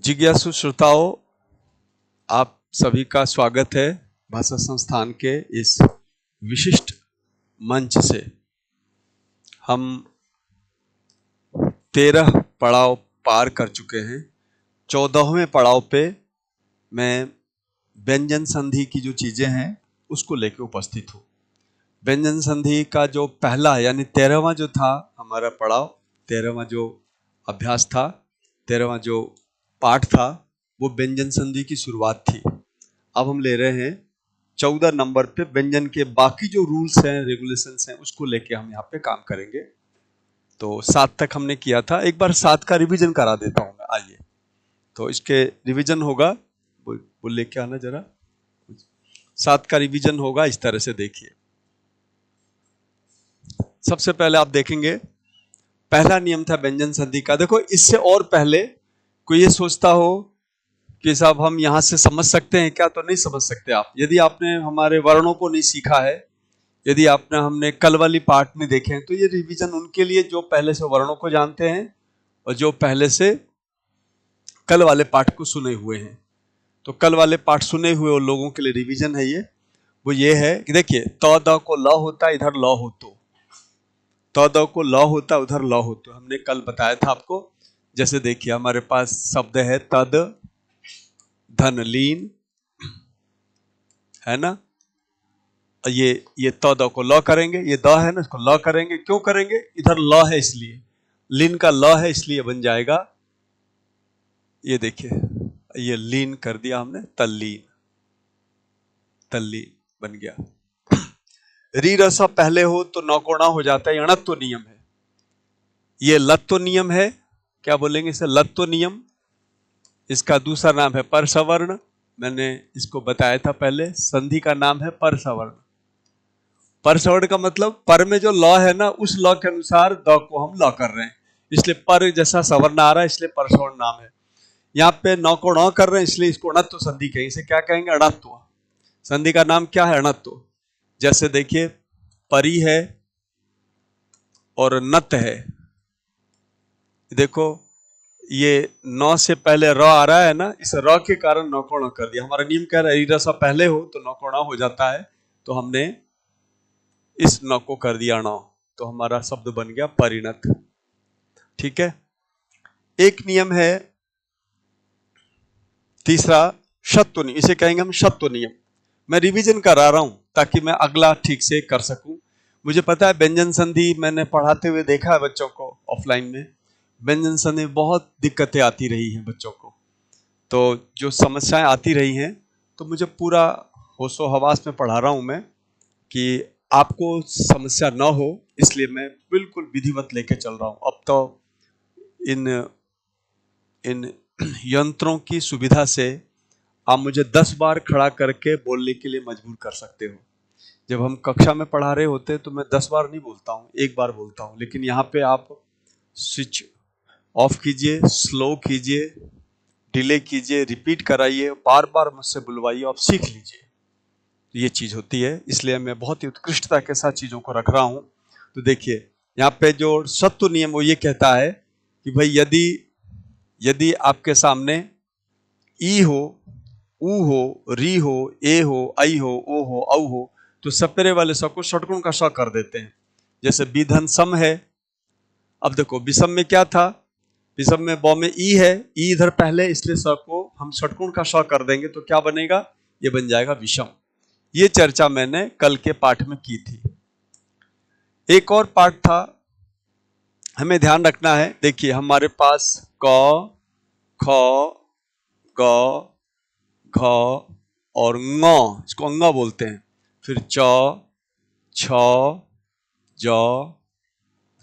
जिज्ञासु श्रोताओं, आप सभी का स्वागत है भाषा संस्थान के इस विशिष्ट मंच से। हम 13 पड़ाव पार कर चुके हैं। 14वें पड़ाव पे मैं व्यंजन संधि की जो चीजें हैं उसको लेकर उपस्थित हूँ। व्यंजन संधि का जो पहला यानी 13वां जो था हमारा पड़ाव, 13वां जो अभ्यास था, 13वां जो पाठ था, वो व्यंजन संधि की शुरुआत थी। अब हम ले रहे हैं 14 नंबर पे व्यंजन के बाकी जो रूल्स हैं, रेगुलेशंस हैं, उसको लेके हम यहाँ पे काम करेंगे। तो 7 तक हमने किया था, एक बार 7 का रिवीजन करा देता हूँ मैं। आइए, तो इसके रिवीजन होगा, वो लेके आना जरा। 7 का रिवीजन होगा इस तरह से, देखिए। सबसे पहले आप देखेंगे पहला नियम था व्यंजन संधि का। देखो, इससे और पहले कोई ये सोचता हो कि साहब हम यहां से समझ सकते हैं क्या, तो नहीं समझ सकते आप। यदि आपने हमारे वर्णों को नहीं सीखा है, यदि हमने कल वाली पाठ में देखे हैं, तो ये रिवीजन उनके लिए जो पहले से वर्णों को जानते हैं और जो पहले से कल वाले पाठ को सुने हुए हैं। तो कल वाले पाठ सुने हुए उन लोगों के लिए रिवीजन है ये। वो ये है कि देखिए, त द को ल होता, इधर ल हो तो, त द को ल होता, उधर ल हो तो। हमने कल बताया था आपको। जैसे देखिए, हमारे पास शब्द है तद, धन, लीन, है ना। ये त द को ल करेंगे, ये द है ना, इसको ल करेंगे। क्यों करेंगे? इधर ल है इसलिए, लीन का ल है इसलिए बन जाएगा, ये देखिए, ये लीन कर दिया हमने, तल्लीन, तल्लीन बन गया। री रसा पहले हो तो नौकोणा हो जाता है, अणत्व नियम है। ये लत्व नियम है। क्या बोलेंगे इसे? लत्व नियम। इसका दूसरा नाम है परसवर्ण। मैंने इसको बताया था पहले। संधि का नाम है परसवर्ण। परसवर्ण का मतलब पर में जो लॉ है ना, उस लॉ के अनुसार द को हम लॉ कर रहे हैं, इसलिए पर जैसा सवर्ण आ रहा है, इसलिए परसवर्ण नाम है। यहाँ पे नौ को नौ कर रहे हैं, इसलिए इसको अणत्व संधि कहेंगे। इसे क्या कहेंगे? अणत्व। संधि का नाम क्या है? अणत्व। जैसे देखिए, परी है और नत है। देखो, ये नौ से पहले र आ रहा है ना, इस र के कारण नौ को नौ कर दिया। हमारा नियम कह रहा है रसा पहले हो तो नौ को नौ हो जाता है, तो हमने इस नौ को कर दिया नौ, तो हमारा शब्द बन गया परिणत। ठीक है। एक नियम है तीसरा, शत्व नियम। इसे कहेंगे हम शत्व नियम। मैं रिवीजन करा रहा हूं ताकि मैं अगला ठीक से कर सकूं। मुझे पता है व्यंजन संधि मैंने पढ़ाते हुए देखा है बच्चों को ऑफलाइन में। व्यंजन संधि में बहुत दिक्कतें आती रही हैं बच्चों को, तो जो समस्याएं आती रही हैं, तो मुझे पूरा होशो हवास में पढ़ा रहा हूं मैं कि आपको समस्या ना हो, इसलिए मैं बिल्कुल विधिवत लेके चल रहा हूं। अब तो इन यंत्रों की सुविधा से आप मुझे 10 बार खड़ा करके बोलने के लिए मजबूर कर सकते हो। जब हम कक्षा में पढ़ा रहे होते हैं तो मैं 10 बार नहीं बोलता हूँ, एक बार बोलता हूँ। लेकिन यहाँ पे आप स्विच ऑफ कीजिए, स्लो कीजिए, डिले कीजिए, रिपीट कराइए, बार बार मुझसे बुलवाइए, आप सीख लीजिए। ये चीज होती है, इसलिए मैं बहुत ही उत्कृष्टता के साथ चीजों को रख रहा हूँ। तो देखिए, यहाँ पे जो सत्व नियम वो ये कहता है कि भाई यदि आपके सामने ई हो, ऊ हो, री हो, ए हो, आई हो, ओ हो, औ हो, तो सपेरे वाले स को षटकोण का स कर देते हैं। जैसे विधन सम है। अब देखो, विषम में क्या था? विषम में ब में ई है, ई इधर पहले, इसलिए स को हम षटकोण का स कर देंगे, तो क्या बनेगा? ये बन जाएगा विषम। ये चर्चा मैंने कल के पाठ में की थी। एक और पाठ था, हमें ध्यान रखना है। देखिए, हमारे पास क, ख, ग, घ और ङ, इसको अंगा बोलते हैं। फिर च, छ, ज,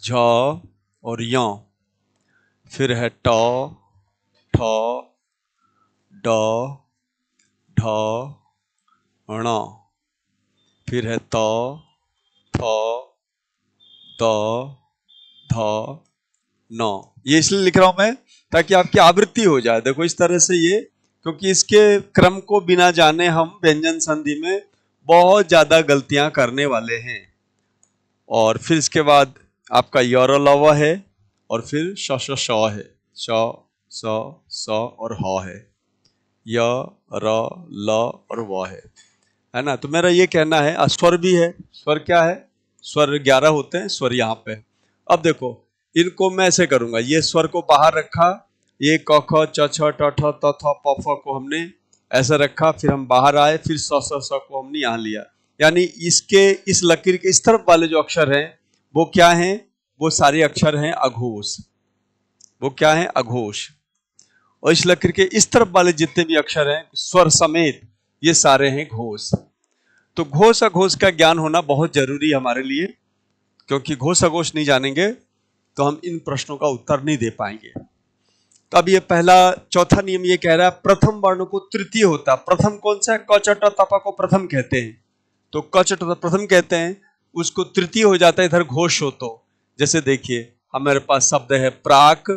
झ और य। फिर है ट, ठ, ड, ढ, ण। फिर है त, थ, द, ध, न। ये इसलिए लिख रहा हूं मैं ताकि आपकी आवृत्ति हो जाए। देखो, इस तरह से ये, क्योंकि इसके क्रम को बिना जाने हम व्यंजन संधि में बहुत ज्यादा गलतियां करने वाले हैं। और फिर इसके बाद आपका य र ल व है, और फिर श श श है, श स और ह है, य र ल और व है ना। तो मेरा ये कहना है, स्वर भी है। स्वर क्या है? स्वर 11 होते हैं, स्वर यहाँ पे। अब देखो, इनको मैं ऐसे करूंगा, ये स्वर को बाहर रखा, ये क ख च छ ट ठ त थ प फ को हमने ऐसे रखा, फिर हम बाहर आए, फिर स को हमने यहाँ लिया। यानी इसके इस लकीर के इस तरफ वाले जो अक्षर हैं वो क्या हैं? वो सारे अक्षर हैं अघोष। वो क्या है? अघोष। और इस लकीर के इस तरफ वाले जितने भी अक्षर हैं स्वर समेत, ये सारे हैं घोष। तो घोष अघोष का ज्ञान होना बहुत जरूरी है हमारे लिए, क्योंकि घोष अघोष नहीं जानेंगे तो हम इन प्रश्नों का उत्तर नहीं दे पाएंगे। तो अब ये पहला चौथा नियम ये कह रहा है प्रथम वर्ण को तृतीय होता है। प्रथम कौन सा है? क च ट त प को प्रथम कहते हैं, तो क च ट त प्रथम कहते हैं, उसको तृतीय हो जाता है इधर घोष हो तो। जैसे देखिए हमारे पास शब्द है प्राक,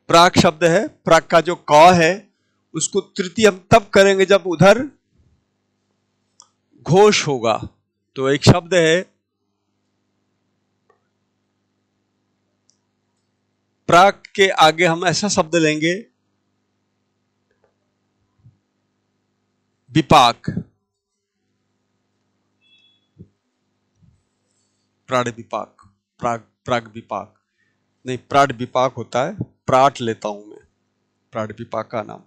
प्राक शब्द है, प्राक का जो क है उसको तृतीय हम तब करेंगे जब उधर घोष होगा। तो एक शब्द है प्राक के आगे हम ऐसा शब्द लेंगे विपाक, प्राण विपाक, प्राग विपाक नहीं, प्राण विपाक होता है, प्राट लेता हूं मैं, प्राण विपाक का नाम।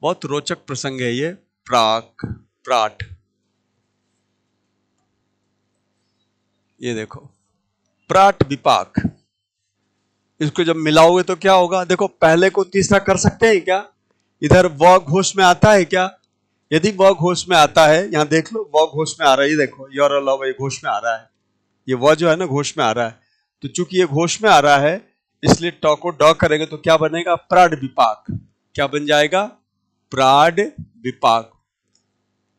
बहुत रोचक प्रसंग है ये, प्राक प्राट। ये देखो प्राट विपाक, इसको जब मिलाओगे तो क्या होगा? देखो पहले को तीसरा कर सकते हैं क्या? इधर व घोष में आता है क्या? यदि व घोष में आता है, यहां देख लो व घोष में आ रहा है, ये देखो य और ल ये घोष में आ रहा है, ये व जो है ना घोष में आ रहा है। तो चूंकि ये घोष में आ रहा है इसलिए ट को ड करेंगे तो क्या बनेगा? प्राड विपाक। क्या बन जाएगा? प्राड विपाक,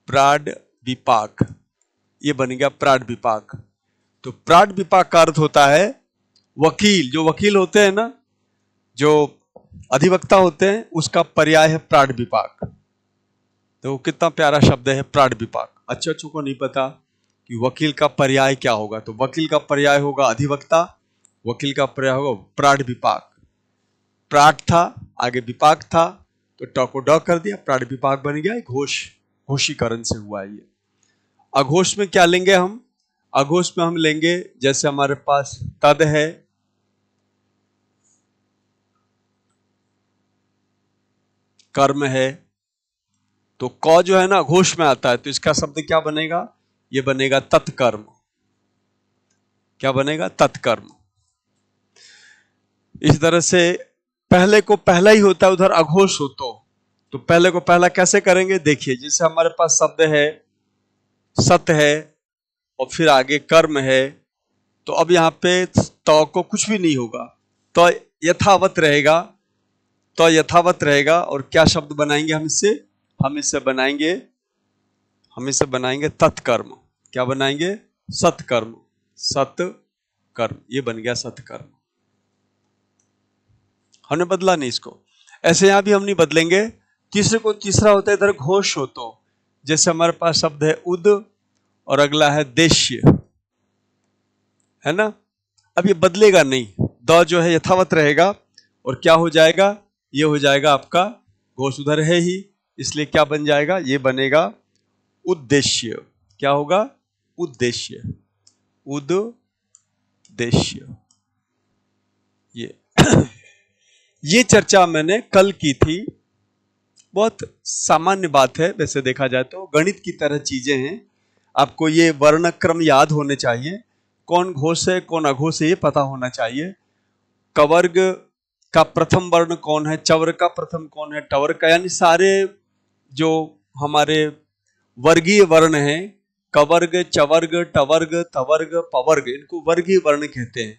प्राड विपाक, ये बन गया प्राड विपाक। तो प्राड विपाक का अर्थ होता है वकील। जो वकील होते हैं ना, जो अधिवक्ता होते हैं, उसका पर्याय है प्राड विपाक। तो कितना प्यारा शब्द है प्राड विपाक। अच्छे अच्छों को नहीं पता कि वकील का पर्याय क्या होगा, तो वकील का पर्याय होगा अधिवक्ता, वकील का पर्याय होगा प्राड विपाक। प्राट था, आगे विपाक था, तो ट को ड कर दिया, प्राड विपाक बन गया। घोष, घोषीकरण से हुआ ये। अघोष में क्या लेंगे हम? अघोष में हम लेंगे जैसे हमारे पास तद है, कर्म है, तो क जो है ना घोष में आता है, तो इसका शब्द क्या बनेगा? ये बनेगा तत्कर्म। क्या बनेगा? तत्कर्म। इस तरह से पहले को पहला ही होता है उधर अघोष हो तो पहले को पहला कैसे करेंगे? देखिए जैसे हमारे पास शब्द है सत है और फिर आगे कर्म है, तो अब यहां पे तो को कुछ भी नहीं होगा, तो यथावत रहेगा, तो यथावत रहेगा। और क्या शब्द बनाएंगे हम इससे? हम इससे बनाएंगे तत्कर्म। क्या बनाएंगे? सत्कर्म, सत्कर्म, ये बन गया सत्कर्म। हमने बदला नहीं इसको, ऐसे यहां भी हम नहीं बदलेंगे। तीसरे को तीसरा होता है इधर घोष हो तो, जैसे हमारे पास शब्द है उद और अगला है देश्य, है ना। अब ये बदलेगा नहीं, द जो है यथावत रहेगा और क्या हो जाएगा? ये हो जाएगा आपका घोष उधर है ही, इसलिए क्या बन जाएगा? ये बनेगा उद्देश्य। क्या होगा? उद्देश्य, उद्देश्य। ये ये चर्चा मैंने कल की थी। बहुत सामान्य बात है वैसे देखा जाए तो, गणित की तरह चीजें हैं। आपको ये वर्णक्रम याद होने चाहिए, कौन घोष है कौन अघोष है ये पता होना चाहिए। कवर्ग का प्रथम वर्ण कौन है, चवर्ग का प्रथम कौन है, टवर्ग का, यानी सारे जो हमारे वर्गीय वर्ण हैं, कवर्ग, चवर्ग, टवर्ग, तवर्ग, पवर्ग, इनको वर्गीय वर्ण कहते हैं।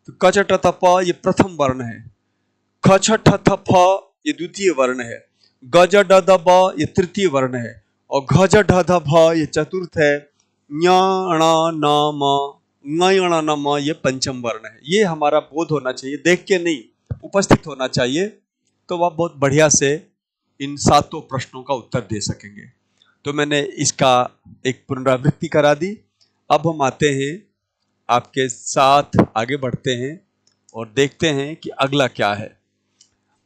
तो क छ ट त प ये प्रथम वर्ण है, ख छ ठ थ फ ये द्वितीय वर्ण है, ग ज ड द ब ये तृतीय वर्ण है, और घ ज ढ ध भ ये चतुर्थ है, ञ ण न म ङ ण न म ये पंचम वर्ण है। ये हमारा बोध होना चाहिए, देख के नहीं, उपस्थित होना चाहिए। तो आप बहुत बढ़िया से इन 7 प्रश्नों का उत्तर दे सकेंगे। तो मैंने इसका एक पुनरावृत्ति करा दी। अब हम आते हैं आपके साथ आगे बढ़ते हैं और देखते हैं कि अगला क्या है।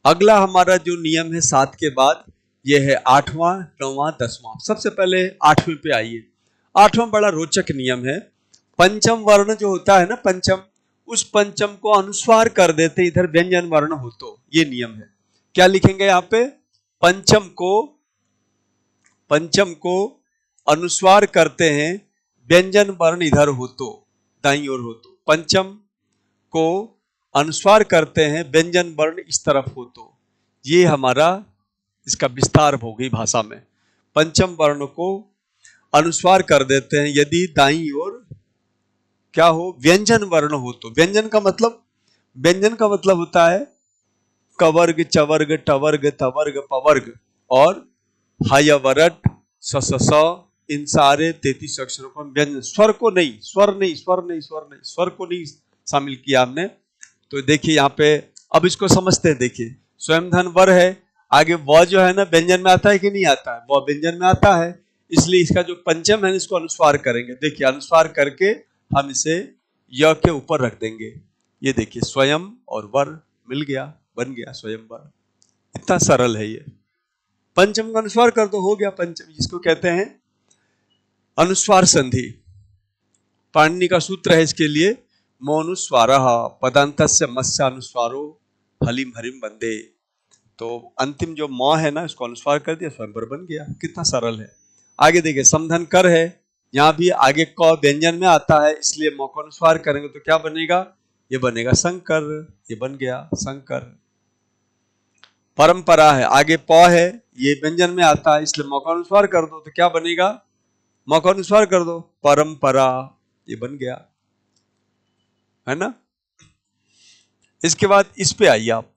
अगला हमारा जो नियम है 7 के बाद ये है 8वां, 9वां, 10वां। सबसे पहले 8वें पे आइए। 8वां बड़ा रोचक नियम है। पंचम वर्ण जो होता है ना, पंचम, उस पंचम को अनुस्वार कर देते इधर व्यंजन वर्ण हो तो। ये नियम है। क्या लिखेंगे यहाँ पे? पंचम को अनुस्वार करते हैं व्यंजन वर्ण इधर हो तो, दाईं ओर हो तो। पंचम को अनुस्वार करते हैं व्यंजन वर्ण इस तरफ हो तो। ये हमारा इसका विस्तार हो गई भाषा में। पंचम वर्ण को अनुस्वार कर देते हैं यदि दाईं ओर क्या हो, व्यंजन वर्ण हो तो। व्यंजन का मतलब होता है कवर्ग, चवर्ग, टवर्ग, तवर्ग, पवर्ग और हायवरट, स, इन सारे 33 अक्षरों को हम व्यंजन, स्वर को नहीं शामिल किया हमने। तो देखिए यहाँ पे अब इसको समझते हैं। देखिए स्वयं धन वर है, आगे व जो है ना व्यंजन में आता है कि नहीं आता है? व व्यंजन में आता है, इसलिए इसका जो पंचम है इसको अनुस्वार करेंगे। देखिए अनुस्वार करके हम इसे य के ऊपर रख देंगे। ये देखिए स्वयं और वर मिल गया, बन गया स्वयं वर। इतना सरल है ये। पंचम का अनुस्वार कर दो, हो गया पंचम, जिसको कहते हैं अनुस्वार संधि। पाणिनि का सूत्र है इसके लिए, मोनुस्वारः पदान्तस्य मस्य अनुस्वारो हलिम हरिम वंदे। तो अंतिम जो म है ना, इसको अनुस्वार कर दिया, स्वयंवर बन गया। कितना सरल है। आगे देखिए समधन कर है, यहाँ भी आगे क व्यंजन में आता है, इसलिए म को अनुस्वार करेंगे तो क्या बनेगा? ये बनेगा शंकर। ये बन गया शंकर। परंपरा है, आगे प है, ये व्यंजन में आता है, इसलिए म का अनुस्वार कर दो तो क्या बनेगा? म का अनुस्वार कर दो, परंपरा। ये बन गया, है ना। इसके बाद इस पे आइए आप।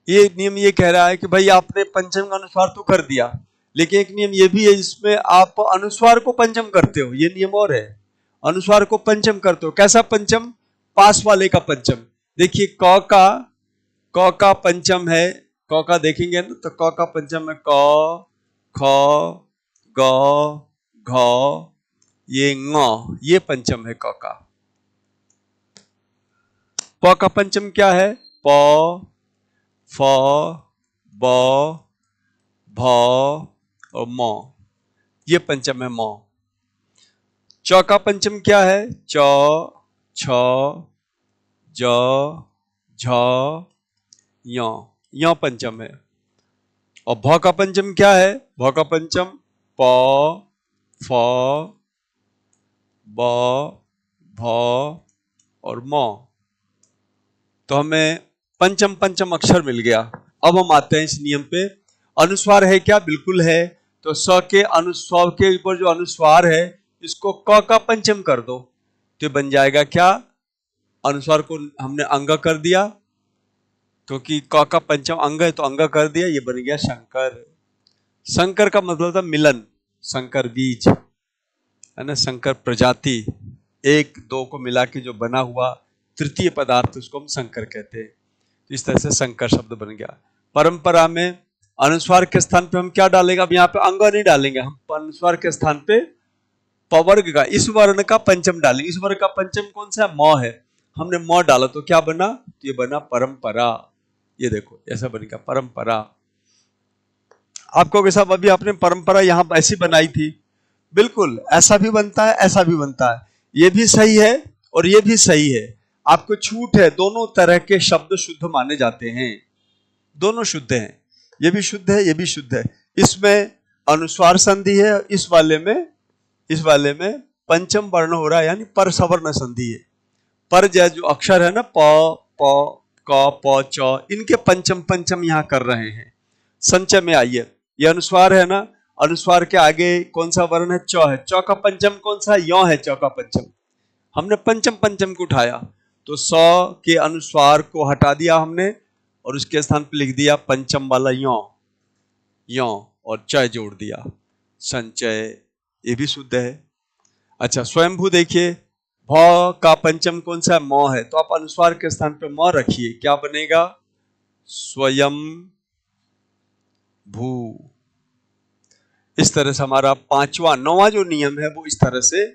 ये नियम ये कह रहा है कि भाई आपने पंचम का अनुस्वार तो कर दिया, लेकिन एक नियम ये भी है जिसमें आप अनुस्वार को पंचम करते हो। ये नियम और है, अनुस्वार को पंचम करते हो। कैसा पंचम? पास वाले का पंचम। देखिए क का पंचम है, क का देखेंगे ना तो क का पंचम है क, ख, ग, घ, ये ङ, ये पंचम है क का। प का पंचम क्या है? प, फ, ब, भ और म, ये पंचम है म। च का पंचम क्या है? च, छ, ज, झ, य पंचम है। और भ का पंचम क्या है? भ का पंचम प, फ, ब, भ और म। तो हमें पंचम अक्षर मिल गया। अब हम आते हैं इस नियम पे। अनुस्वार है क्या? बिल्कुल है। तो स के अनुस्वार के ऊपर जो अनुस्वार है इसको क का पंचम कर दो तो बन जाएगा क्या? अनुस्वार को हमने अंग कर दिया, क्योंकि क का पंचम अंग है तो अंग कर दिया, ये बन गया शंकर। शंकर का मतलब था मिलन, शंकर बीज, है ना, शंकर प्रजाति, एक दो को मिला के जो बना हुआ तृतीय पदार्थ, उसको हम शंकर कहते हैं। तो इस तरह से शंकर शब्द बन गया। परंपरा में अनुस्वार के स्थान पे हम क्या डालेंगे? अब यहाँ पे अंग नहीं डालेंगे, हम अनुस्वार के स्थान पे पवर्ग का, इस वर्ण का पंचम डालेंगे। इस वर्ण का पंचम कौन सा है? म है। हमने म डाला तो क्या बना? तो ये बना परंपरा। ये देखो ऐसा बनेगा परंपरा। आपको कैसा? अभी आपने परंपरा यहां ऐसी बनाई थी, बिल्कुल ऐसा भी बनता है, ऐसा भी बनता है। ये भी सही है और ये भी सही है। आपको छूट है, दोनों तरह के शब्द शुद्ध माने जाते हैं, दोनों शुद्ध हैं। ये भी शुद्ध है, ये भी शुद्ध है। इसमें अनुस्वार संधि है, इस वाले में पंचम वर्ण हो रहा है, यानी पर सवर्ण संधि है। पर जो अक्षर है ना, प, प, क, प, च, इनके पंचम यहाँ कर रहे हैं। संचय में आइए, ये अनुस्वार है ना, अनुस्वार के आगे कौन सा वर्ण है? च है। च का पंचम कौन सा? यो है। च का पंचम हमने पंचम को उठाया तो स के अनुस्वार को हटा दिया हमने और उसके स्थान पर लिख दिया पंचम वाला यो और च जोड़ दिया, संचय। ये भी शुद्ध है। अच्छा स्वयंभू देखिए, भ का पंचम कौन सा? म है, तो आप अनुस्वार के स्थान पे म रखिए, क्या बनेगा? स्वयं भू। इस तरह से हमारा नौवां जो नियम है वो इस तरह से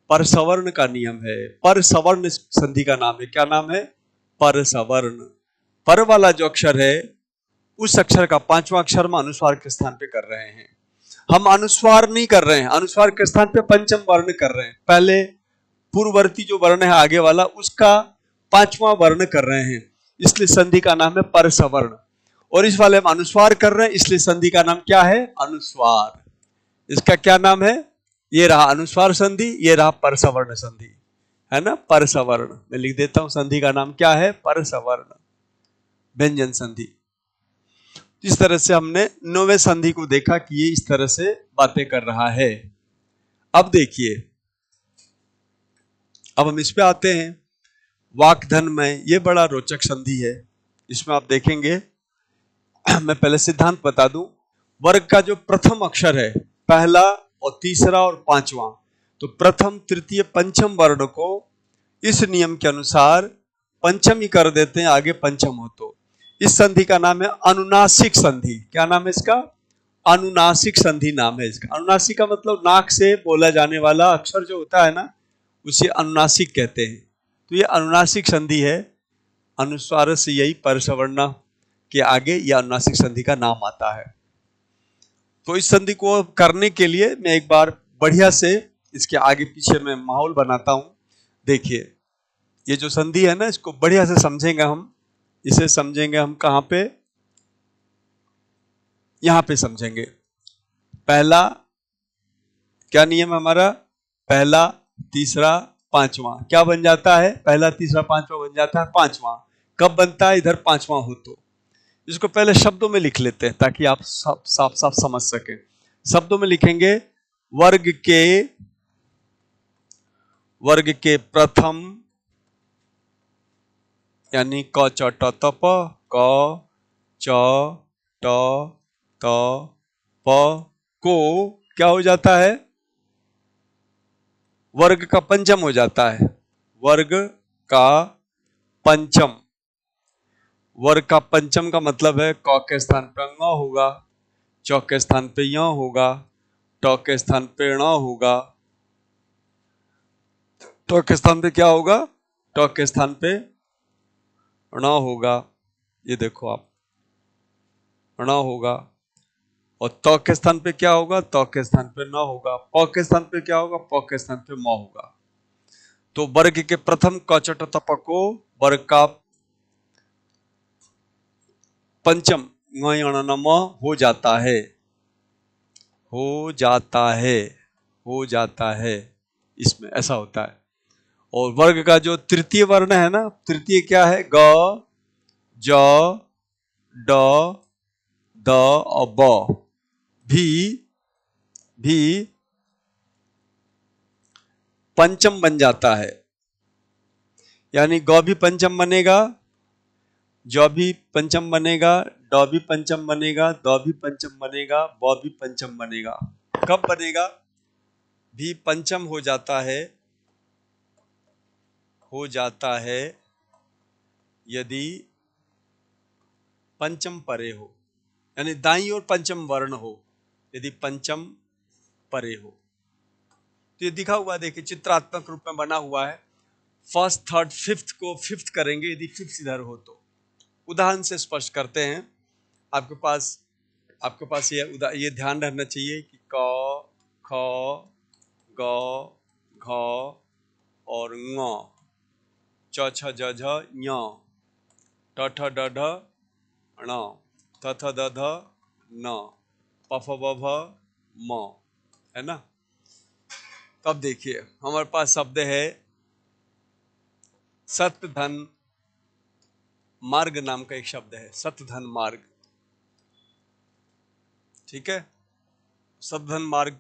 परसवर्ण का नियम है। परसवर्ण संधि का नाम है। क्या नाम है? परसवर्ण। पर वाला जो अक्षर है उस अक्षर का पांचवा अक्षर हम अनुस्वार के स्थान पे कर रहे हैं। हम अनुस्वार नहीं कर रहे हैं, अनुस्वार के स्थान पे पंचम वर्ण कर रहे हैं। पहले पूर्ववर्ती जो वर्ण है आगे वाला उसका पांचवा वर्ण कर रहे हैं, इसलिए संधि का नाम है परसवर्ण। और इस वाले हम अनुस्वार कर रहे हैं, इसलिए संधि का नाम क्या है? अनुस्वार। इसका क्या नाम है? ये रहा अनुस्वार संधि, ये रहा परसवर्ण संधि, है ना? परसवर्ण मैं लिख देता हूं, संधि का नाम क्या है? परसवर्ण, व्यंजन संधि। इस तरह से हमने नौवें संधि को देखा कि ये इस तरह से बातें कर रहा है। अब देखिए, अब हम इस पे आते हैं वाक्धन में। ये बड़ा रोचक संधि है। इसमें आप देखेंगे मैं पहले सिद्धांत बता दूं। वर्ग का जो प्रथम अक्षर है, पहला और तीसरा और पांचवा, तो प्रथम तृतीय पंचम वर्ण को इस नियम के अनुसार पंचम ही कर देते हैं, आगे पंचम हो तो। इस संधि का नाम है अनुनासिक संधि। क्या नाम है इसका? अनुनासिक संधि नाम है इसका। अनुनासिक का मतलब नाक से बोला जाने वाला अक्षर जो होता है ना, उसे अनुनासिक कहते हैं। तो ये अनुनासिक संधि है। अनुस्वार से यही परसवर्ण के आगे यह अनुनासिक संधि का नाम आता है। तो इस संधि को करने के लिए मैं एक बार बढ़िया से इसके आगे पीछे में माहौल बनाता हूं। देखिए, ये जो संधि है ना, इसको बढ़िया से समझेंगे हम। इसे समझेंगे हम कहां पे? यहां पे समझेंगे। पहला क्या नियम है हमारा? पहला तीसरा पांचवा क्या बन जाता है? पहला तीसरा पांचवा बन जाता है पांचवा। कब बनता है? इधर पांचवा हो तो। इसको पहले शब्दों में लिख लेते हैं ताकि आप साफ साफ समझ सकें। शब्दों में लिखेंगे, वर्ग के प्रथम, यानी क च ट त प, क च ट त प को क्या हो जाता है? वर्ग का पंचम हो जाता है। वर्ग का पंचम। वर्ग का पंचम का मतलब है क के स्थान पे ङ होगा, च के स्थान पे य होगा, ट के स्थान पे ण होगा, ट के स्थान पे क्या होगा? ट के स्थान पे ण होगा। ये देखो आप, ण होगा। और त के स्थान पे क्या होगा? त के स्थान पे न होगा। प के स्थान पे क्या होगा? प के स्थान पे म होगा। तो वर्ग के प्रथम क च ट त प को वर्ग का पंचम ङ ण न म हो जाता है। हो जाता है, हो जाता है। इसमें ऐसा होता है। और वर्ग का जो तृतीय वर्ण है ना, तृतीय क्या है? ग, ज, ड, द और ब भी पंचम बन जाता है। यानी ग भी पंचम बनेगा, ज भी पंचम बनेगा, ड भी पंचम बनेगा, द भी पंचम बनेगा, ब भी पंचम बनेगा। कब बनेगा? भी पंचम हो जाता है, हो जाता है यदि पंचम परे हो, यानी दाईं ओर पंचम वर्ण हो, यदि पंचम परे हो। तो ये दिखा हुआ देखिए, चित्रात्मक रूप में बना हुआ है। फर्स्ट थर्ड फिफ्थ को फिफ्थ करेंगे यदि फिफ्थ इधर हो तो। उदाहरण से स्पष्ट करते हैं। आपके पास ये ध्यान रहना चाहिए कि क, ख, ग, घ और ङ, च छ ज झ ञ, ट ठ ड ढ ण, थ थ द ध न, प फ ब भ म, है ना? तब देखिए हमारे पास शब्द है सत्य धन मार्ग नाम का एक शब्द है, सत्य धन मार्ग। ठीक है? सत्य धन मार्ग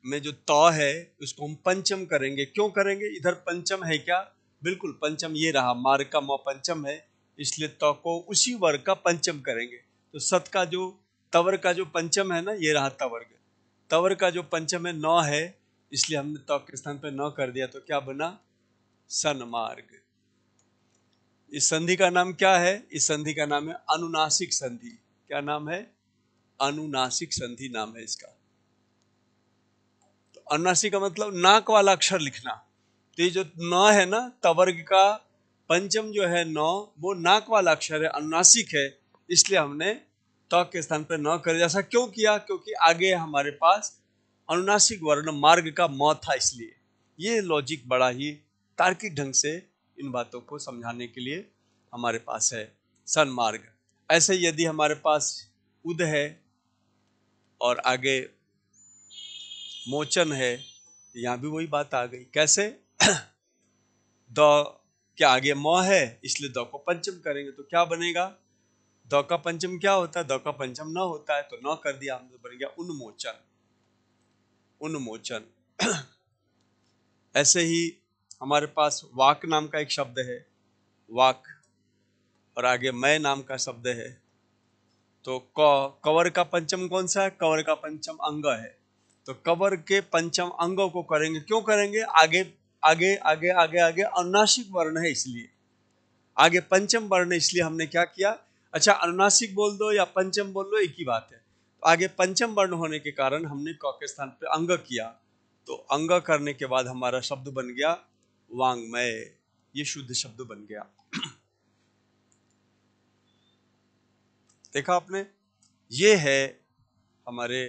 में जो त है उसको हम पंचम करेंगे। क्यों करेंगे? इधर पंचम है क्या? बिल्कुल पंचम ये रहा, मार्ग का म पंचम है, इसलिए त को उसी वर्ग का पंचम करेंगे। तो सत का जो तवर का जो पंचम है ना, ये रहा तवर्ग। तवर का जो पंचम है न है, इसलिए हमने त के स्थान पे न कर दिया, तो क्या बना? सन्मार्ग। इस संधि का नाम क्या है? इस संधि का नाम है अनुनासिक संधि। क्या नाम है? अनुनासिक संधि नाम है इसका। तो अनुनासिक का मतलब नाक वाला अक्षर लिखना। तो ये जो न है ना, तवर्ग का पंचम जो है न, वो नाक वाला अक्षर है, अनुनासिक है, इसलिए हमने त के स्थान पर न कर। जैसा क्यों किया? क्योंकि आगे हमारे पास अनुनासिक वर्ण मार्ग का म था, इसलिए। ये लॉजिक बड़ा ही तार्किक ढंग से इन बातों को समझाने के लिए हमारे पास है सन्मार्ग। ऐसे यदि हमारे पास उद है और आगे मोचन है, यहाँ भी वही बात आ गई। कैसे? द के आगे म है, इसलिए द को पंचम करेंगे तो क्या बनेगा? द का पंचम क्या होता है? द का पंचम न होता है, तो न कर दिया हमने, तो बन गया उन्मोचन। उन्मोचन। ऐसे ही हमारे पास वाक नाम का एक शब्द है, वाक, और आगे मैं नाम का शब्द है। तो कवर का पंचम कौन सा है? कवर का पंचम अंग है। तो कवर के पंचम अंगों को करेंगे। क्यों करेंगे? आगे आगे आगे आगे आगे अनुनासिक वर्ण है, इसलिए आगे पंचम वर्ण, इसलिए हमने क्या किया? अच्छा, अनुनासिक बोल दो या पंचम बोल दो, एक ही बात है। तो आगे पंचम वर्ण होने के कारण हमने क के स्थान पे अंग किया। तो अंग करने के बाद हमारा शब्द बन गया वांग्मय। ये शुद्ध शब्द बन गया। देखा आपने? ये है हमारे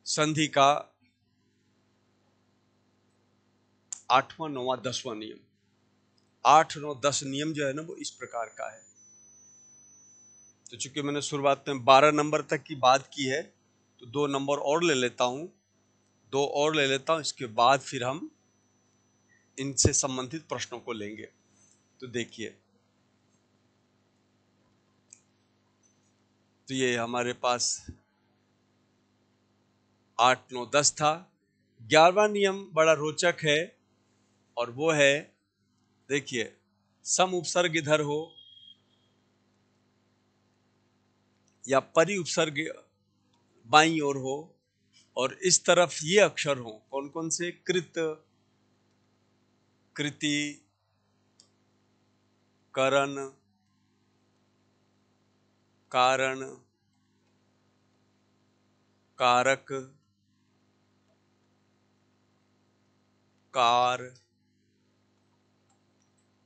संधि का 8वां 9वां 10वां नियम। 8 9 10 नियम जो है ना, वो इस प्रकार का है। तो चूंकि मैंने शुरुआत में 12 नंबर तक की बात की है, तो 2 नंबर और ले लेता हूं, 2 और ले लेता हूं, इसके बाद फिर हम इनसे संबंधित प्रश्नों को लेंगे। तो देखिए, तो ये हमारे पास 8 9 10 था। 11वां नियम बड़ा रोचक है, और वो है, देखिए, सम उपसर्ग इधर हो या परि उपसर्ग बाईं ओर हो, और इस तरफ ये अक्षर हो। कौन कौन से? कृत, कृति, करण, कारण, कारक, कार,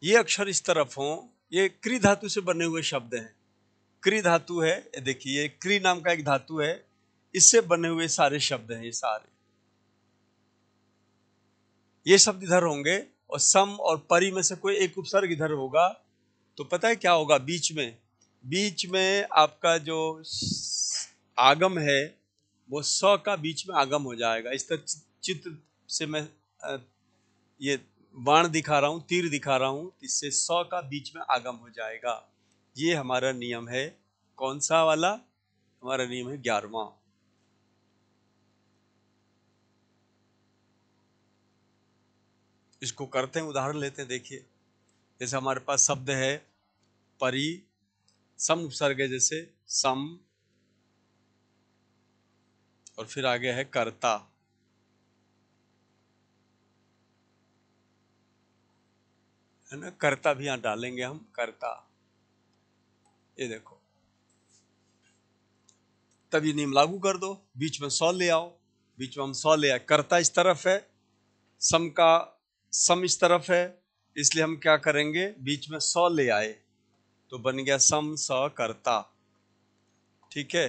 ये अक्षर इस तरफ हो। ये क्री धातु से बने हुए शब्द हैं। क्री धातु है, देखिए, ये क्री नाम का एक धातु है, इससे बने हुए सारे शब्द हैं। ये सारे ये शब्द इधर होंगे, और सम और परि में से कोई एक उपसर्ग इधर होगा। तो पता है क्या होगा? बीच में आपका जो आगम है, वो स का बीच में आगम हो जाएगा। इस तरह चित्र से मैं ये बाण दिखा रहा हूं, तीर दिखा रहा हूं, इससे स का बीच में आगम हो जाएगा। ये हमारा नियम है। कौन सा वाला? हमारा नियम है 11वां। इसको करते हैं, उदाहरण लेते हैं। देखिए, जैसे हमारे पास शब्द है परि, सम उपसर्ग है, जैसे सम, और फिर आगे है कर्ता, है ना। कर्ता भी यहां डालेंगे हम, कर्ता। ये देखो, तब ये नियम लागू कर दो, बीच में सौ ले आओ। बीच में हम सौ ले आए, कर्ता इस तरफ है, सम का सम इस तरफ है, इसलिए हम क्या करेंगे? बीच में सौ ले आए, तो बन गया सम स कर्ता। ठीक है।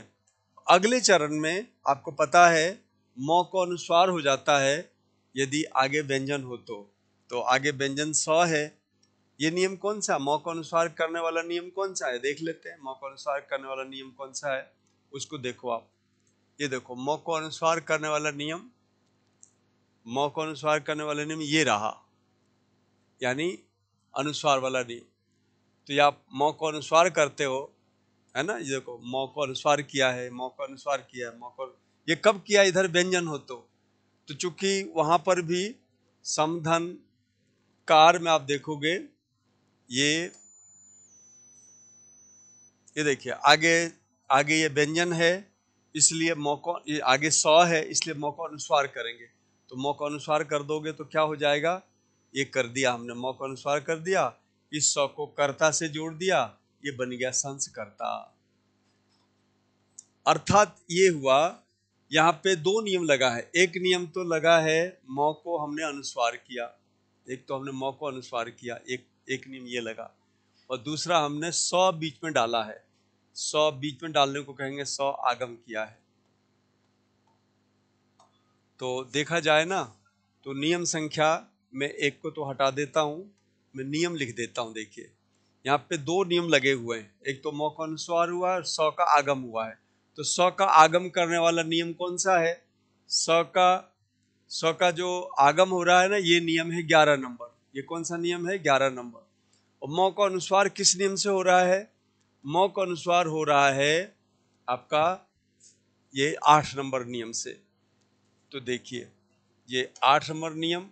अगले चरण में आपको पता है म को अनुस्वार हो जाता है यदि आगे व्यंजन हो तो आगे व्यंजन स है। ये नियम कौन सा? म को अनुस्वार करने वाला नियम कौन सा है? देख लेते हैं। म को अनुस्वार करने वाला नियम कौन सा है, उसको देखो आप। ये देखो, म को अनुस्वार करने वाला नियम, म को अनुस्वार करने वाला नियम ये रहा, यानी अनुस्वार वाला नियम। तो ये आप म को अनुस्वार करते हो, है ना। ये देखो, म को अनुस्वार किया है, म को अनुस्वार किया है, म को, ये कब किया? इधर व्यंजन हो तो चूंकि वहां पर भी समधन कार में आप देखोगे, ये देखिए, आगे आगे ये व्यंजन है, इसलिए म को, ये आगे सौ है, इसलिए म को अनुस्वार करेंगे। तो म को अनुस्वार कर दोगे तो क्या हो जाएगा? ये कर दिया हमने, म को अनुस्वार कर दिया, इस सौ को कर्ता से जोड़ दिया, ये बन गया संस्कर्ता। अर्थात ये हुआ, यहाँ पे दो नियम लगा है। एक नियम तो लगा है मौ को हमने अनुस्वार किया, एक तो हमने मौ को अनुस्वार किया, एक नियम ये लगा, और दूसरा हमने सौ बीच में डाला है। सौ बीच में डालने को कहेंगे सौ आगम किया है। तो देखा जाए ना, तो नियम संख्या में एक को तो हटा देता हूं, मैं नियम लिख देता हूं। देखिए यहाँ पे दो नियम लगे हुए हैं, एक तो मौ का अनुस्वार हुआ है और सौ का आगम हुआ है। तो सौ का आगम करने वाला नियम कौन सा है? सौ का जो आगम हो रहा है ना, ये नियम है 11 नंबर। ये कौन सा नियम है? 11 नंबर। और मौ का अनुस्वार किस नियम से हो रहा है? मौ का अनुस्वार हो रहा है आपका ये 8 नंबर नियम से। तो देखिए ये 8 नंबर नियम,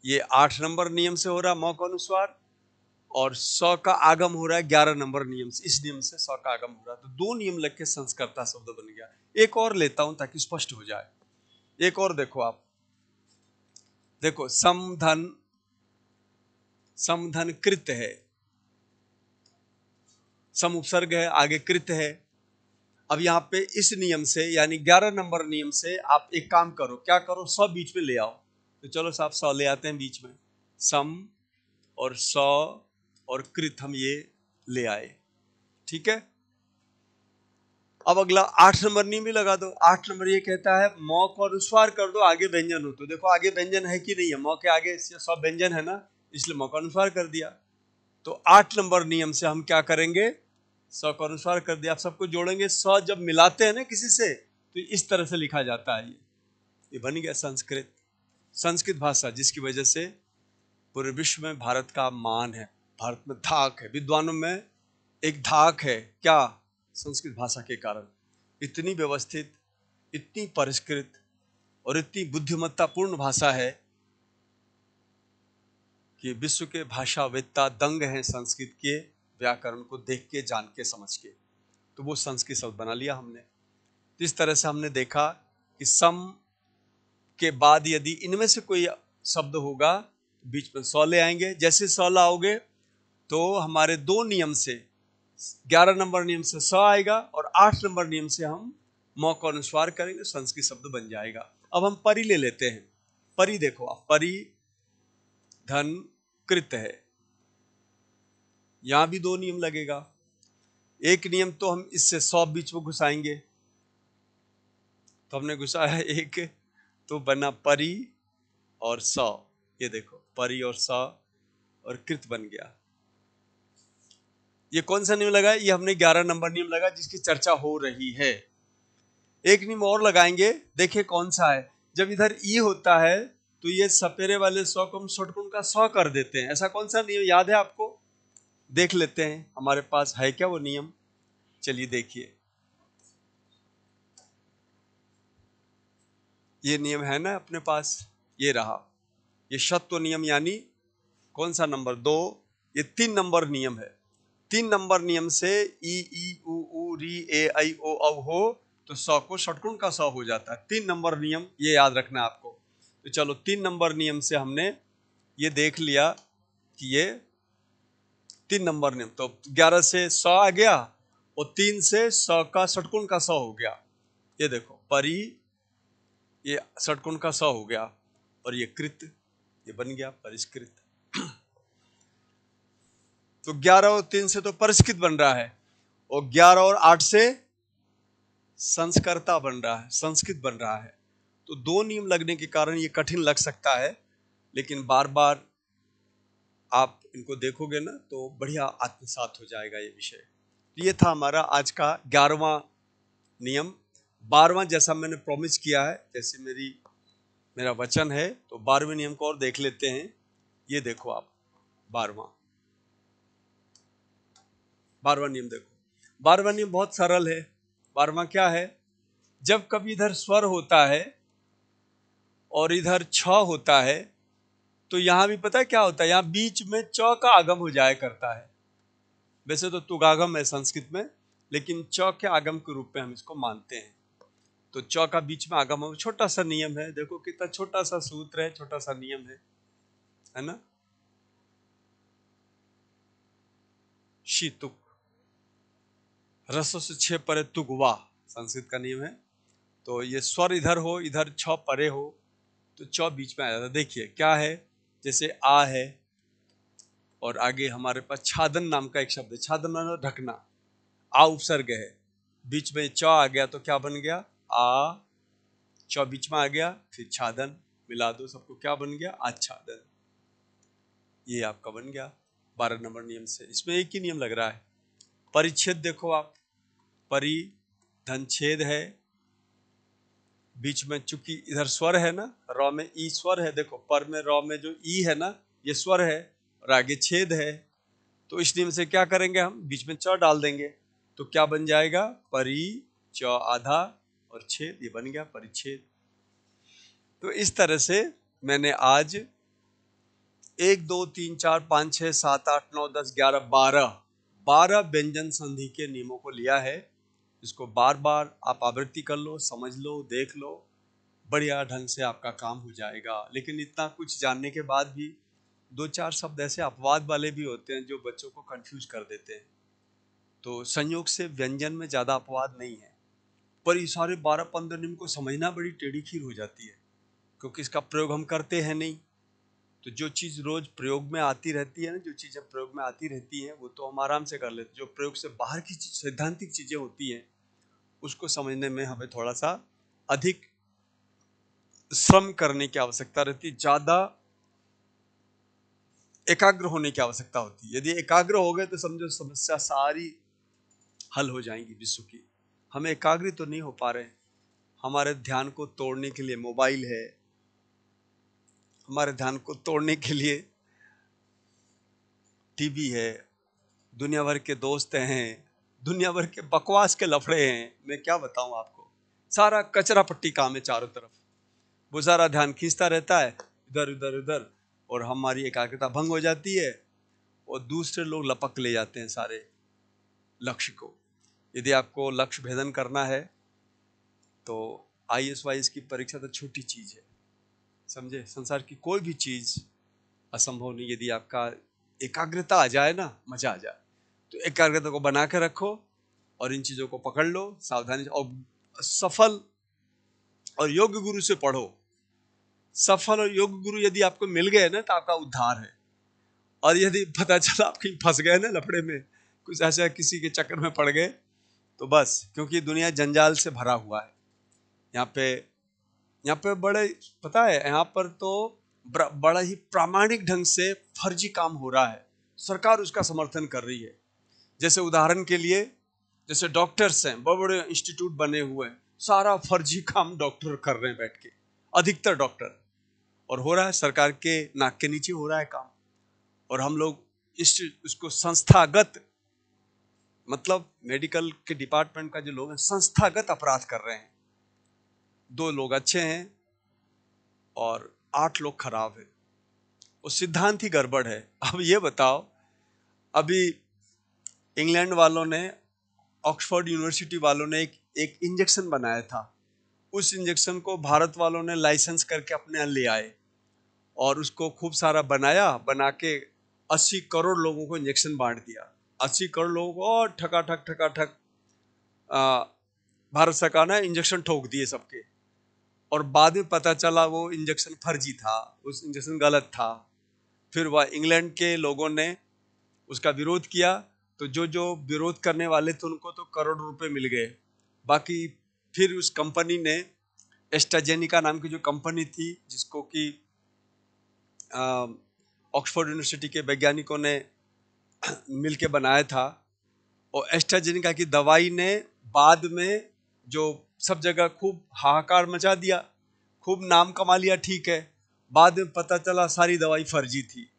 ये 8 नंबर नियम से हो रहा है मौ का अनुस्वार, और सौ का आगम हो रहा है 11 नंबर नियम से। इस नियम से सौ का आगम हो रहा है, तो दो नियम लग के संस्कर्ता शब्द बन गया। एक और लेता हूं ताकि स्पष्ट हो जाए। एक और देखो आप, देखो समधन, समधन कृत है, सम उपसर्ग है, आगे कृत है। अब यहाँ पे इस नियम से यानी 11 नंबर नियम से आप एक काम करो, क्या करो, सौ बीच में ले आओ। तो चलो साहब सौ ले आते हैं बीच में, सम और सौ और कृत हम ये ले आए, ठीक है। अब अगला 8 नंबर नियम भी लगा दो। 8 नंबर ये कहता है मौ को अनुस्वार कर दो, आगे व्यंजन हो। तो देखो आगे व्यंजन है कि नहीं है, मौ के आगे सब व्यंजन है ना, इसलिए मौ का अनुस्वार कर दिया। तो 8 नंबर नियम से हम क्या करेंगे, सौ का अनुस्वार कर दिया। आप सबको जोड़ेंगे, सौ जब मिलाते हैं ना किसी से, तो इस तरह से लिखा जाता है। ये बन गया संस्कृत, संस्कृत भाषा, जिसकी वजह से पूरे विश्व में भारत का मान है, भारत में धाक है, विद्वानों में एक धाक है। क्या? संस्कृत भाषा के कारण। इतनी व्यवस्थित, इतनी परिष्कृत और इतनी बुद्धिमत्तापूर्ण भाषा है कि विश्व के भाषावेत्ता दंग हैं संस्कृत के व्याकरण को देख के, जान के, समझ के। तो वो संस्कृत शब्द बना लिया हमने। तो इस तरह से हमने देखा कि सम के बाद यदि इनमें से कोई शब्द होगा, बीच में सौ ले आएंगे। जैसे सौ लाओगे तो हमारे दो नियम से, 11 नंबर नियम से सौ आएगा और 8 नंबर नियम से हम मौ का अनुस्वार करेंगे, संस्कृत शब्द बन जाएगा। अब हम परि ले लेते हैं। परि देखो आप, परि धन कृत है, यहां भी दो नियम लगेगा। एक नियम तो हम इससे सौ बीच में घुसाएंगे, तो हमने घुसाया एक, तो बना परि और सौ। ये देखो परि और सौ और कृत बन गया। ये कौन सा नियम लगा? ये हमने 11 नंबर नियम लगा जिसकी चर्चा हो रही है। एक नियम और लगाएंगे, देखिए कौन सा है। जब इधर ई होता है तो ये सपेरे वाले सौ को हम षटकोण का सौ कर देते हैं। ऐसा कौन सा नियम याद है आपको? देख लेते हैं हमारे पास है क्या वो नियम। चलिए देखिए, ये नियम है ना अपने पास, ये रहा। ये षत्व नियम यानी कौन सा नंबर? दो। ये 3 नंबर नियम है। 3 नंबर नियम से ई ई उ ऊ री ए ऐ ओ औ हो तो सौ को षटकोण का सौ हो जाता है। 3 नंबर नियम ये याद रखना है आपको। तो चलो 3 नंबर नियम से हमने ये देख लिया कि ये 3 नंबर नियम, तो 11 से 100 आ गया और 3 से 100 का षटकोण का 100 हो गया। ये देखो परि, ये षटकोण का 100 हो गया, और ये कृत, ये बन गया परिष्कृत। तो 11 और 3 से तो परिष्कृत बन रहा है, और 11 और 8 से संस्कर्ता बन रहा है, संस्कृत बन रहा है। तो दो नियम लगने के कारण ये कठिन लग सकता है, लेकिन बार बार आप इनको देखोगे ना तो बढ़िया आत्मसात हो जाएगा ये विषय। ये था हमारा आज का 11वां नियम। 12वां जैसा मैंने प्रॉमिस किया है, जैसे मेरा वचन है, तो 12वें नियम को और देख लेते हैं। ये देखो आप 12वां 12वां नियम देखो। 12वां नियम बहुत सरल है। 12वां क्या है? जब कभी इधर स्वर होता है और इधर छ होता है, तो यहां भी पता है क्या होता है, यहां बीच में च का आगम हो जाया करता है। वैसे तो तुगागम है संस्कृत में, लेकिन च के आगम के रूप में हम इसको मानते हैं। तो च का बीच में आगम हो, छोटा सा नियम है। देखो कितना छोटा सा सूत्र है, छोटा सा नियम है ना। शी तुक, रसों से छह परे तुक वाह, संस्कृत का नियम है। तो ये स्वर इधर हो, इधर छ परे हो, तो च बीच में आ जाता है। देखिए क्या है, जैसे आ है और आगे हमारे पास छादन नाम का एक शब्द है, छादन माने ढकना, आ उपसर्ग है, बीच में च आ गया तो क्या बन गया, आ, च बीच में आ गया, फिर छादन मिला दो सबको, क्या बन गया, आच्छादन। ये आपका बन गया 12 नंबर नियम से। इसमें एक ही नियम लग रहा है। परिच्छेद देखो आप, परि धन छेद है, बीच में चूंकि इधर स्वर है ना, र में ई स्वर है, देखो पर में र में जो ई है ना, ये स्वर है और आगे छेद है, तो इस नियम से क्या करेंगे, हम बीच में च डाल देंगे, तो क्या बन जाएगा, परि च आधा और छेद, ये बन गया परिच्छेद। तो इस तरह से मैंने आज 1 2 3 4 5 6 7 8 9 10 11 12 व्यंजन संधि के नियमों को लिया है। इसको बार बार आप आवृत्ति कर लो, समझ लो, देख लो, बढ़िया ढंग से आपका काम हो जाएगा। लेकिन इतना कुछ जानने के बाद भी 2-4 शब्द ऐसे अपवाद वाले भी होते हैं जो बच्चों को कंफ्यूज कर देते हैं। तो संयोग से व्यंजन में ज़्यादा अपवाद नहीं है, पर ये सारे 12-15 नियम को समझना बड़ी टेढ़ी खीर हो जाती है, क्योंकि इसका प्रयोग हम करते हैं नहीं। तो जो चीज़ रोज प्रयोग में आती रहती है ना, जो चीज़ें प्रयोग में आती रहती हैं वो तो हम आराम से कर लेते हैं। जो प्रयोग से बाहर की सैद्धांतिक चीज़ें होती हैं उसको समझने में हमें थोड़ा सा अधिक श्रम करने की आवश्यकता रहती है, ज़्यादा एकाग्र होने की आवश्यकता होती है। यदि एकाग्र हो गए तो समझो समस्या सारी हल हो जाएंगी विश्व की। हम एकाग्र तो नहीं हो पा रहे, हमारे ध्यान को तोड़ने के लिए मोबाइल है, हमारे ध्यान को तोड़ने के लिए टीवी है, दुनिया भर के दोस्त हैं, दुनिया भर के बकवास के लफड़े हैं। मैं क्या बताऊं आपको, सारा कचरा पट्टी काम है चारों तरफ, वो सारा ध्यान खींचता रहता है इधर उधर उधर, और हमारी एकाग्रता भंग हो जाती है और दूसरे लोग लपक ले जाते हैं सारे लक्ष्य को। यदि आपको लक्ष्य भेदन करना है तो IAS की परीक्षा तो छोटी चीज है, समझे। संसार की कोई भी चीज असंभव नहीं, यदि आपका एकाग्रता आ जाए ना, मजा आ जाए। तो एकाग्रता को बना के रखो और इन चीजों को पकड़ लो सावधानी, और सफल और योग्य गुरु से पढ़ो। सफल और योग्य गुरु यदि आपको मिल गए ना तो आपका उद्धार है। और यदि पता चला आप कहीं फंस गए ना लफड़े में, कुछ ऐसा किसी के चक्कर में पड़ गए, तो बस, क्योंकि दुनिया जंजाल से भरा हुआ है। यहाँ पे बड़े, पता है यहाँ पर तो बड़ा ही प्रामाणिक ढंग से फर्जी काम हो रहा है, सरकार उसका समर्थन कर रही है। जैसे उदाहरण के लिए, जैसे डॉक्टर्स हैं, बड़े बड़े इंस्टीट्यूट बने हुए हैं, सारा फर्जी काम डॉक्टर कर रहे हैं बैठ के, अधिकतर डॉक्टर, और हो रहा है सरकार के नाक के नीचे हो रहा है काम। और हम लोग उसको संस्थागत, मतलब मेडिकल के डिपार्टमेंट का जो लोग हैं, संस्थागत अपराध कर रहे हैं। 2 लोग अच्छे हैं और 8 लोग खराब हैं, वो सिद्धांत ही गड़बड़ है। अब ये बताओ, अभी इंग्लैंड वालों ने, ऑक्सफोर्ड यूनिवर्सिटी वालों ने एक इंजेक्शन बनाया था, उस इंजेक्शन को भारत वालों ने लाइसेंस करके अपने यहाँ ले आए और उसको खूब सारा बना के 80 करोड़ लोगों को इंजेक्शन बांट दिया। 80 करोड़ लोगों को और ठका ठक भारत सरकार ने इंजेक्शन ठोक दिए सबके, और बाद में पता चला वो इंजेक्शन फर्जी था, उस इंजेक्शन गलत था। फिर वह इंग्लैंड के लोगों ने उसका विरोध किया, तो जो विरोध करने वाले थे उनको तो करोड़ रुपए मिल गए। बाकी फिर उस कंपनी ने, एस्ट्राजेनिका नाम की जो कंपनी थी, जिसको कि ऑक्सफोर्ड यूनिवर्सिटी के वैज्ञानिकों ने मिलके बनाया था, और एस्ट्राजेनिका की दवाई ने बाद में जो सब जगह खूब हाहाकार मचा दिया, खूब नाम कमा लिया, ठीक है, बाद में पता चला सारी दवाई फर्जी थी।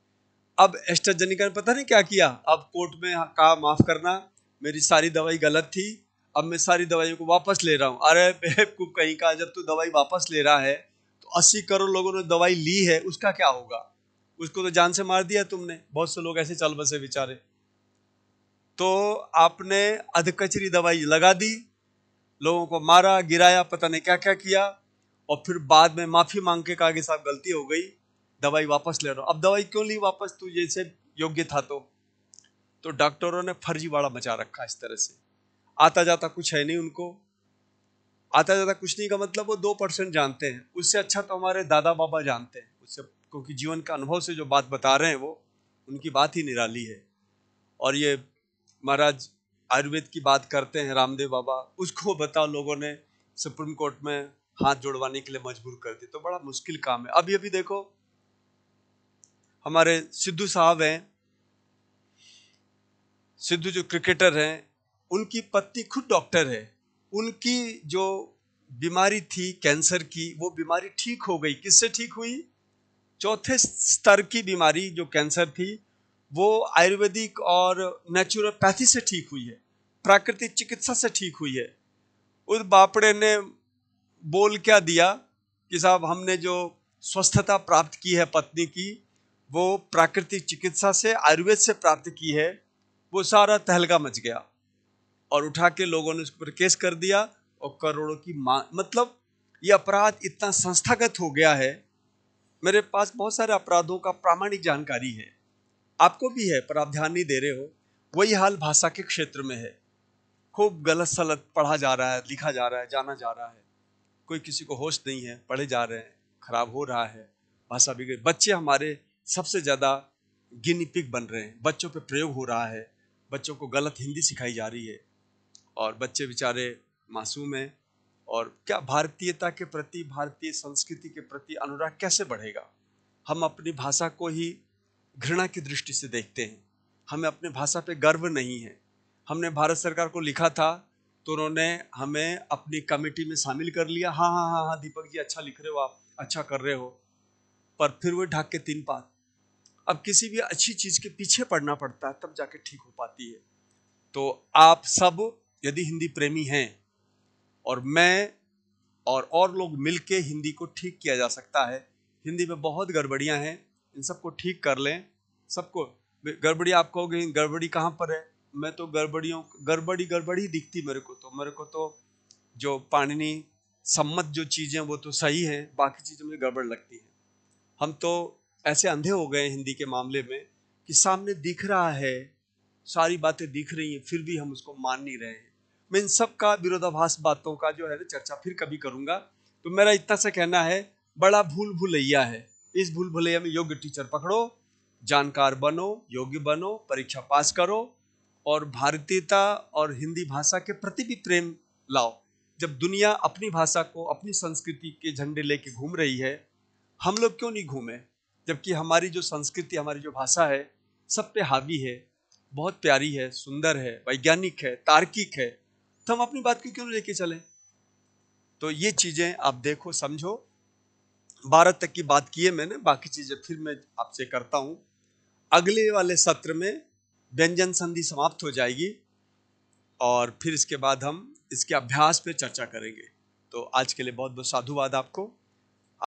अब एस्ट्राजेनिका ने पता नहीं क्या किया, अब कोर्ट में कहा माफ करना, मेरी सारी दवाई गलत थी, अब मैं सारी दवाइयों को वापस ले रहा हूँ। अरे बेवकूफ कहीं का, जब तू दवाई वापस ले रहा है तो 80 करोड़ लोगों ने दवाई ली है, उसका क्या होगा, उसको तो जान से मार दिया तुमने। बहुत से लोग ऐसे चल बसे बेचारे। तो आपने अधकचरी दवाई लगा दी, लोगों को मारा गिराया, पता नहीं क्या क्या किया, और फिर बाद में माफी मांग के कहा कि साहब गलती हो गई, दवाई वापस ले रहा हूं। अब दवाई क्यों ली वापस, तू जैसे योग्य था तो तो डॉक्टरों ने फर्जीवाड़ा मचा रखा इस तरह से, आता जाता कुछ है नहीं उनको। आता जाता कुछ नहीं का मतलब वो 2% जानते हैं, उससे अच्छा तो हमारे दादा बाबा जानते हैं उससे, क्योंकि जीवन का अनुभव से जो बात बता रहे हैं वो उनकी बात ही निराली है। और ये महाराज आयुर्वेद की बात करते हैं रामदेव बाबा, उसको बताओ लोगों ने सुप्रीम कोर्ट में हाथ जोड़वाने के लिए मजबूर कर दिया, तो बड़ा मुश्किल काम है। अभी अभी देखो हमारे सिद्धू साहब हैं, सिद्धू जो क्रिकेटर हैं, उनकी पत्नी खुद डॉक्टर है, उनकी जो बीमारी थी कैंसर की, वो बीमारी ठीक हो गई। किससे ठीक हुई? चौथे स्तर की बीमारी जो कैंसर थी वो आयुर्वेदिक और नेचुरोपैथी से ठीक हुई है, प्राकृतिक चिकित्सा से ठीक हुई है। उस बापड़े ने बोल क्या दिया कि साहब हमने जो स्वस्थता प्राप्त की है पत्नी की, वो प्राकृतिक चिकित्सा से, आयुर्वेद से प्राप्त की है। वो सारा तहलका मच गया और उठा के लोगों ने उसके ऊपर केस कर दिया और करोड़ों की मतलब ये अपराध इतना संस्थागत हो गया है। मेरे पास बहुत सारे अपराधों का प्रामाणिक जानकारी है, आपको भी है, पर आप ध्यान नहीं दे रहे हो। वही हाल भाषा के क्षेत्र में है, खूब गलत सलत पढ़ा जा रहा है, लिखा जा रहा है, जाना जा रहा है, कोई किसी को होश नहीं है, पढ़े जा रहे हैं, खराब हो रहा है, भाषा बिगड़। बच्चे हमारे सबसे ज्यादा गिनी पिग बन रहे हैं, बच्चों पे प्रयोग हो रहा है, बच्चों को गलत हिंदी सिखाई जा रही है और बच्चे बेचारे मासूम हैं। और क्या भारतीयता के प्रति, भारतीय संस्कृति के प्रति अनुराग कैसे बढ़ेगा? हम अपनी भाषा को ही घृणा की दृष्टि से देखते हैं, हमें अपने भाषा पे गर्व नहीं है। हमने भारत सरकार को लिखा था तो उन्होंने हमें अपनी कमेटी में शामिल कर लिया, हाँ हाँ हाँ हाँ दीपक जी अच्छा लिख रहे हो, आप अच्छा कर रहे हो, पर फिर वो ढाक के 3 पात। अब किसी भी अच्छी चीज के पीछे पड़ना पड़ता है तब जाके ठीक हो पाती है। तो आप सब यदि हिंदी प्रेमी हैं, और मैं और लोग मिलके हिंदी को ठीक किया जा सकता है। हिंदी में बहुत गड़बड़ियां हैं, इन सबको ठीक कर लें। सबको गड़बड़ी, आप कहोगे गड़बड़ी कहाँ पर है? मैं तो गड़बड़ी दिखती मेरे को तो जो पाणिनि सम्मत जो चीजें वो तो सही है, बाकी चीजें मुझे गड़बड़ लगती है। हम तो ऐसे अंधे हो गए हिंदी के मामले में कि सामने दिख रहा है, सारी बातें दिख रही हैं, फिर भी हम उसको मान नहीं रहे हैं। मैं इन सब का विरोधाभास बातों का जो है ना चर्चा फिर कभी करूंगा। तो मेरा इतना सा कहना है, बड़ा भूल भुलैया है, इस भूल भुलैया में योग्य टीचर पकड़ो, जानकार बनो, योग्य बनो, परीक्षा पास करो और भारतीयता और हिंदी भाषा के प्रति भी प्रेम लाओ। जब दुनिया अपनी भाषा को, अपनी संस्कृति के झंडे लेके घूम रही है, हम लोग क्यों नहीं घूमे? जबकि हमारी जो संस्कृति, हमारी जो भाषा है, सब पे हावी है, बहुत प्यारी है, सुंदर है, वैज्ञानिक है, तार्किक है, तो हम अपनी बात को क्यों लेके चलें? तो ये चीजें आप देखो, समझो। 12 तक की बात की है मैंने, बाकी चीजें फिर मैं आपसे करता हूं। अगले वाले सत्र में व्यंजन संधि समाप्त हो जाएगी और फिर इसके बाद हम इसके अभ्यास पे चर्चा करेंगे। तो आज के लिए बहुत बहुत साधुवाद आपको।